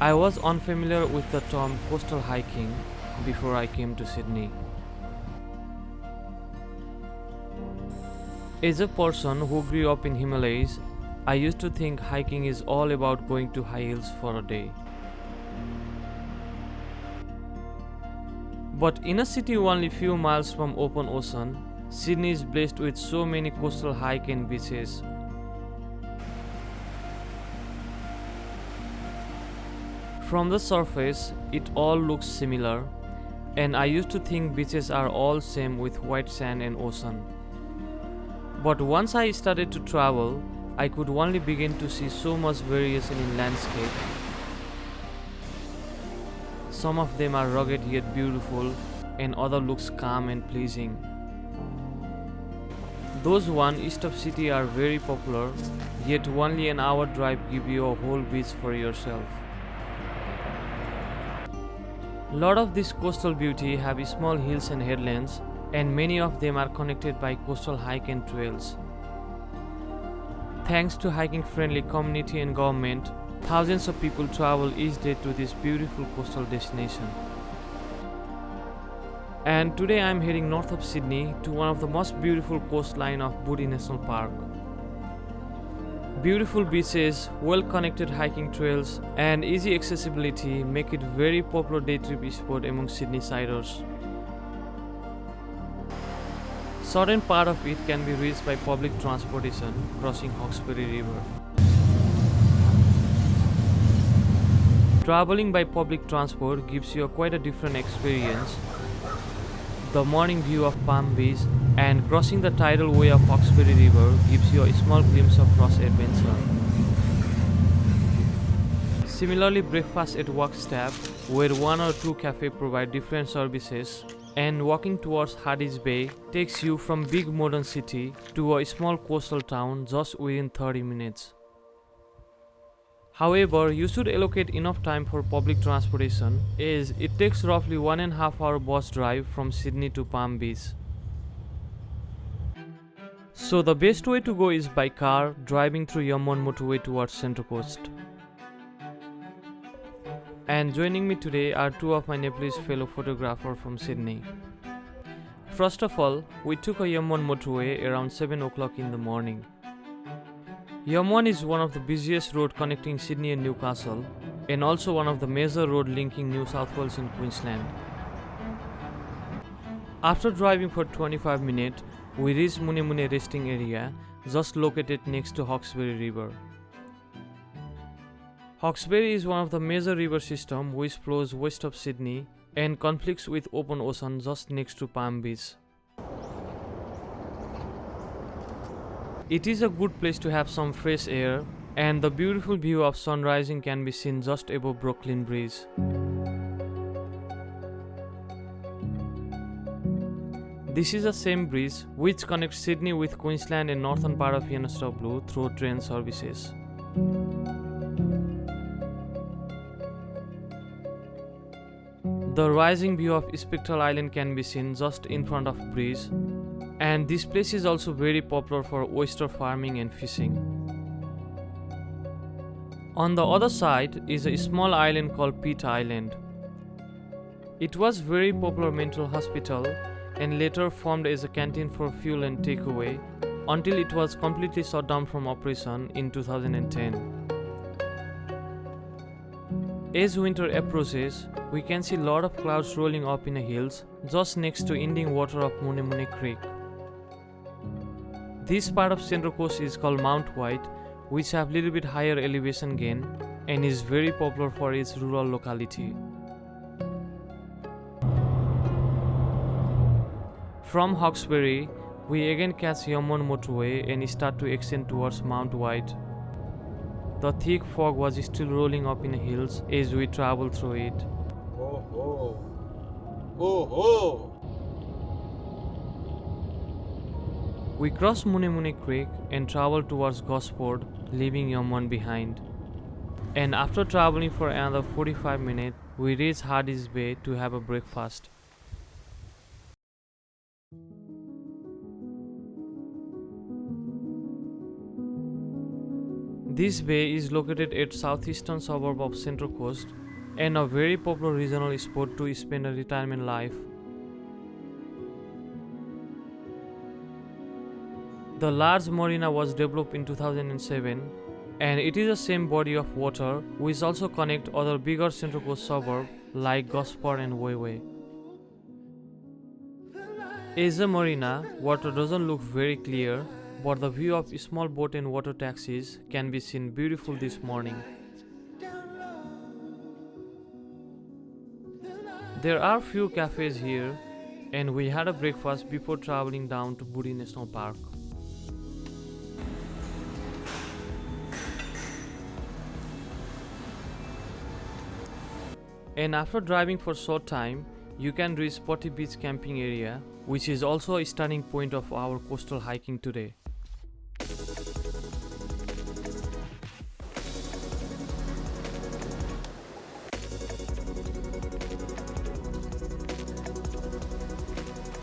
I was unfamiliar with the term coastal hiking before I came to Sydney. As a person who grew up in Himalayas, I used to think hiking is all about going to high hills for a day. But in a city only few miles from open ocean, Sydney is blessed with so many coastal hike and beaches. From the surface, it all looks similar, and I used to think beaches are all same with white sand and ocean. But once I started to travel, I could only begin to see so much variation in landscape. Some of them are rugged yet beautiful, and other looks calm and pleasing. Those one east of city are very popular, yet only an hour drive give you a whole beach for yourself. Lot of this coastal beauty have small hills and headlands, and many of them are connected by coastal hike and trails. Thanks to hiking friendly community and government, thousands of people travel each day to this beautiful coastal destination. And today I am heading north of Sydney to one of the most beautiful coastline of Bouddi National Park. Beautiful beaches, well-connected hiking trails, and easy accessibility make it very popular day trip spot among Sydneysiders. Certain part of it can be reached by public transportation crossing Hawkesbury River. Traveling by public transport gives you quite a different experience. The morning view of Palm Beach and crossing the tidal way of Hawkesbury River gives you a small glimpse of cross adventure. Similarly, breakfast at Workstap, where one or two cafes provide different services, and walking towards Hardy's Bay takes you from big modern city to a small coastal town just within 30 minutes. However, you should allocate enough time for public transportation as it takes roughly 1.5 hour bus drive from Sydney to Palm Beach. So the best way to go is by car, driving through Yumwon motorway towards Central Coast. And joining me today are two of my Nepalese fellow photographers from Sydney. First of all, we took a Yumwon motorway around 7 o'clock in the morning. Yumwon is one of the busiest roads connecting Sydney and Newcastle, and also one of the major roads linking New South Wales and Queensland. After driving for 25 minutes, we reached Mooney resting area, just located next to Hawkesbury River. Hawkesbury is one of the major river systems which flows west of Sydney and conflicts with open ocean just next to Palm Beach. It is a good place to have some fresh air, and the beautiful view of sun rising can be seen just above Brooklyn Bridge. This is the same bridge which connects Sydney with Queensland and northern part of NSW through train services. The rising view of Spectral Island can be seen just in front of bridge, and this place is also very popular for oyster farming and fishing. On the other side is a small island called Putty Island. It was very popular mental hospital and later formed as a canteen for fuel and takeaway until it was completely shut down from operation in 2010. As winter approaches, we can see a lot of clouds rolling up in the hills just next to ending water of Mooney Creek. This part of Central Coast is called Mount White, which have little bit higher elevation gain and is very popular for its rural locality. From Hawkesbury, we again catch Yumwon motorway and start to extend towards Mount White. The thick fog was still rolling up in the hills as we traveled through it. Oh ho! Oh ho! We crossed Mooney Creek and traveled towards Gosford, leaving Yumwon behind. And after traveling for another 45 minutes, we reached Hardy's Bay to have a breakfast. This bay is located at southeastern suburb of Central Coast and a very popular regional spot to spend a retirement life. The large marina was developed in 2007 and it is the same body of water which also connect other bigger Central Coast suburbs like Gosford and Wayway. As a marina, water doesn't look very clear, but the view of small boat and water taxis can be seen beautiful this morning. There are few cafes here and we had a breakfast before traveling down to Bouddi National Park. And after driving for a short time, you can reach Putty Beach camping area, which is also a starting point of our coastal hiking today.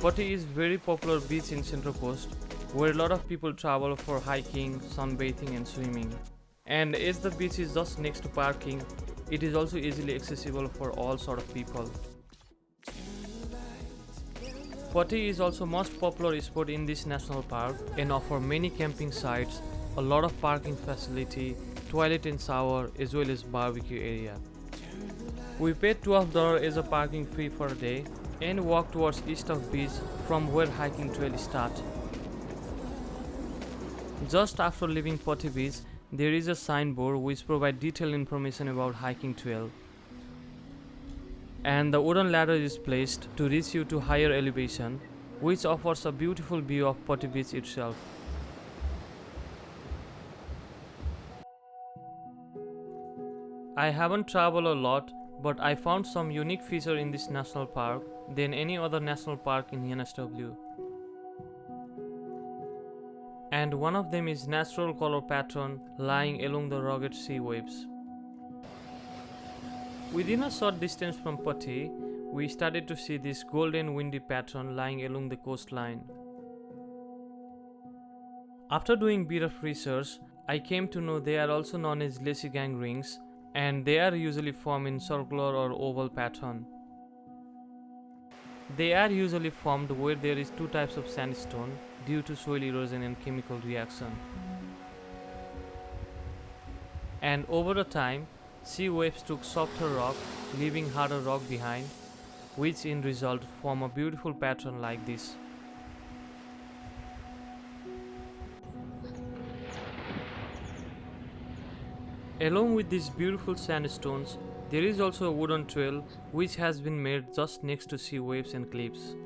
Putty is very popular beach in Central Coast, where a lot of people travel for hiking, sunbathing and swimming. And as the beach is just next to parking, it is also easily accessible for all sort of people. Putty is also most popular spot in this national park and offer many camping sites, a lot of parking facility, toilet and shower as well as barbecue area. We paid $12 as a parking fee for a day and walk towards east of beach from where hiking trail start. Just after leaving Putty Beach, there is a signboard which provides detailed information about hiking trail. And the wooden ladder is placed to reach you to higher elevation, which offers a beautiful view of Putty Beach itself. I haven't traveled a lot, but I found some unique feature in this national park than any other national park in NSW. And one of them is natural color pattern lying along the rugged sea waves. Within a short distance from Putty, we started to see this golden windy pattern lying along the coastline. After doing a bit of research, I came to know they are also known as Liesegang rings, and they are usually formed in circular or oval pattern. They are usually formed where there is two types of sandstone due to soil erosion and chemical reaction. And over the time, sea waves took softer rock, leaving harder rock behind, which in result form a beautiful pattern like this. Along with these beautiful sandstones, there is also a wooden trail which has been made just next to sea waves and cliffs.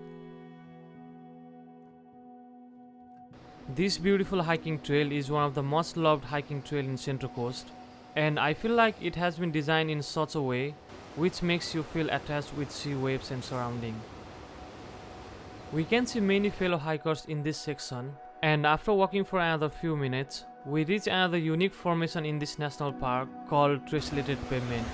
This beautiful hiking trail is one of the most loved hiking trail in Central Coast, and I feel like it has been designed in such a way which makes you feel attached with sea waves and surrounding. We can see many fellow hikers in this section, and after walking for another few minutes, we reach another unique formation in this national park called tessellated pavement.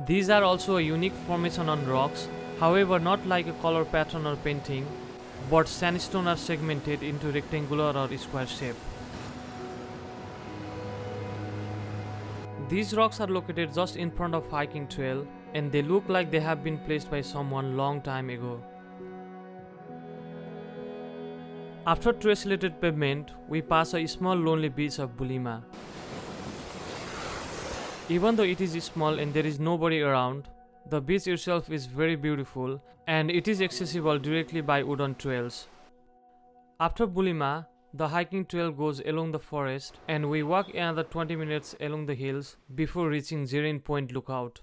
These are also a unique formation on rocks, however not like a color pattern or painting, but sandstone are segmented into rectangular or square shape. These rocks are located just in front of hiking trail and they look like they have been placed by someone long time ago. After tessellated pavement, we pass a small lonely beach of Bullimah. Even though it is small and there is nobody around, the beach itself is very beautiful and it is accessible directly by wooden trails. After Bullimah, the hiking trail goes along the forest and we walk another 20 minutes along the hills before reaching Gerrin Point lookout.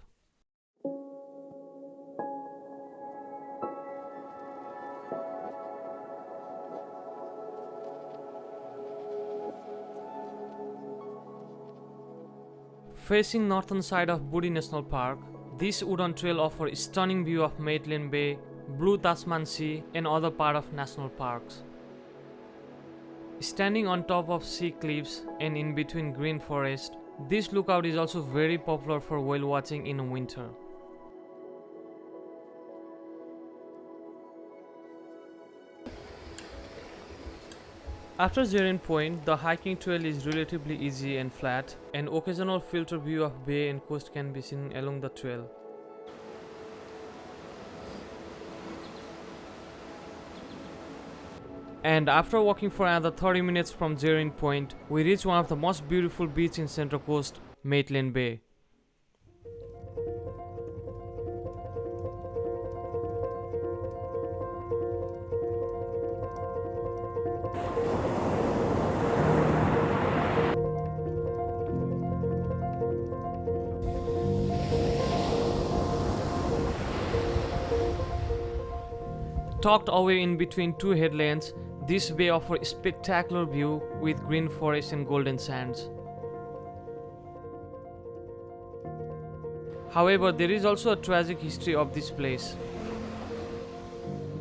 Facing northern side of Bouddi National Park, this wooden trail offers a stunning view of Maitland Bay, Blue Tasman Sea and other part of national parks. Standing on top of sea cliffs and in between green forest, this lookout is also very popular for whale watching in winter. After Gerrin Point, the hiking trail is relatively easy and flat. An occasional filter view of bay and coast can be seen along the trail. And after walking for another 30 minutes from Gerrin Point, we reach one of the most beautiful beaches in Central Coast, Maitland Bay. Tucked away in between two headlands, this bay offers a spectacular view with green forests and golden sands. However, there is also a tragic history of this place.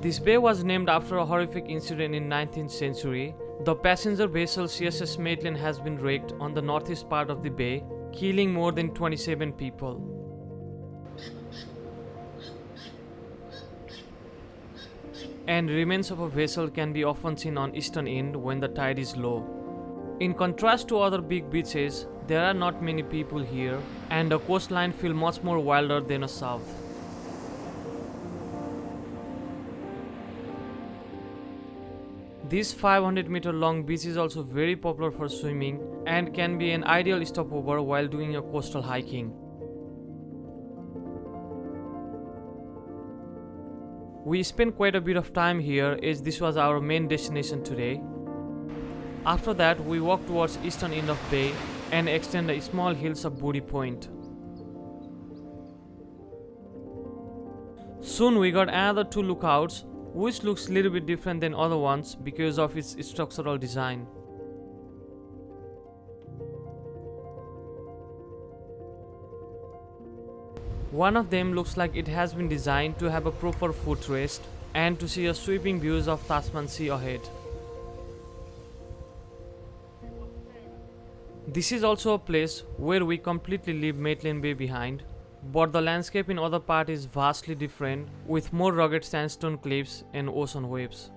This bay was named after a horrific incident in 19th century. The passenger vessel CSS Maitland has been wrecked on the northeast part of the bay, killing more than 27 people. And remains of a vessel can be often seen on eastern end when the tide is low. In contrast to other big beaches, there are not many people here, and the coastline feels much more wilder than a south. This 500-meter long beach is also very popular for swimming and can be an ideal stopover while doing a coastal hiking. We spent quite a bit of time here as this was our main destination today. After that, we walked towards eastern end of bay and extend the small hills of Bouddi Point. Soon we got another two lookouts, which looks a little bit different than other ones because of its structural design. One of them looks like it has been designed to have a proper footrest and to see a sweeping views of Tasman Sea ahead. This is also a place where we completely leave Maitland Bay behind, but the landscape in other part is vastly different with more rugged sandstone cliffs and ocean waves.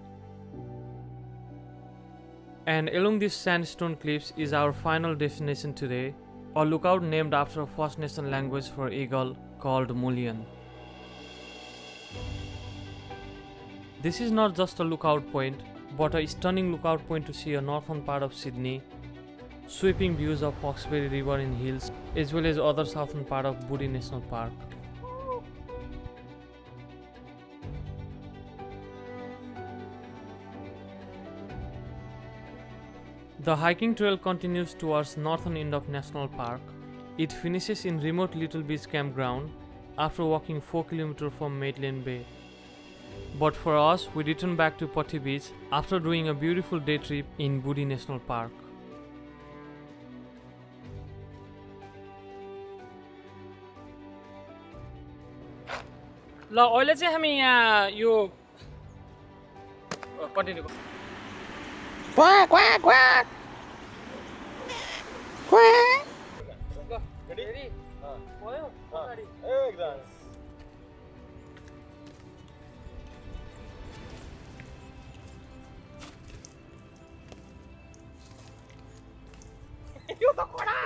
And along these sandstone cliffs is our final destination today, a lookout named after a First Nation language for eagle called Mullian. This is not just a lookout point, but a stunning lookout point to see a northern part of Sydney, sweeping views of Hawkesbury River in hills, as well as other southern part of Bouddi National Park. The hiking trail continues towards northern end of National Park. It finishes in remote Little Beach campground after walking 4 km from Maitland Bay. But for us, we return back to Putty Beach after doing a beautiful day trip in Bouddi National Park. ल अहिले चाहिँ हामी यहाँ यो continue Quack, quack, quack. Quack. Ready भयो अगाडि एकदम यो त कडा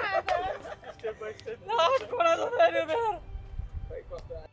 स्टेप बाइ स्टेप ल कडा छ फेरि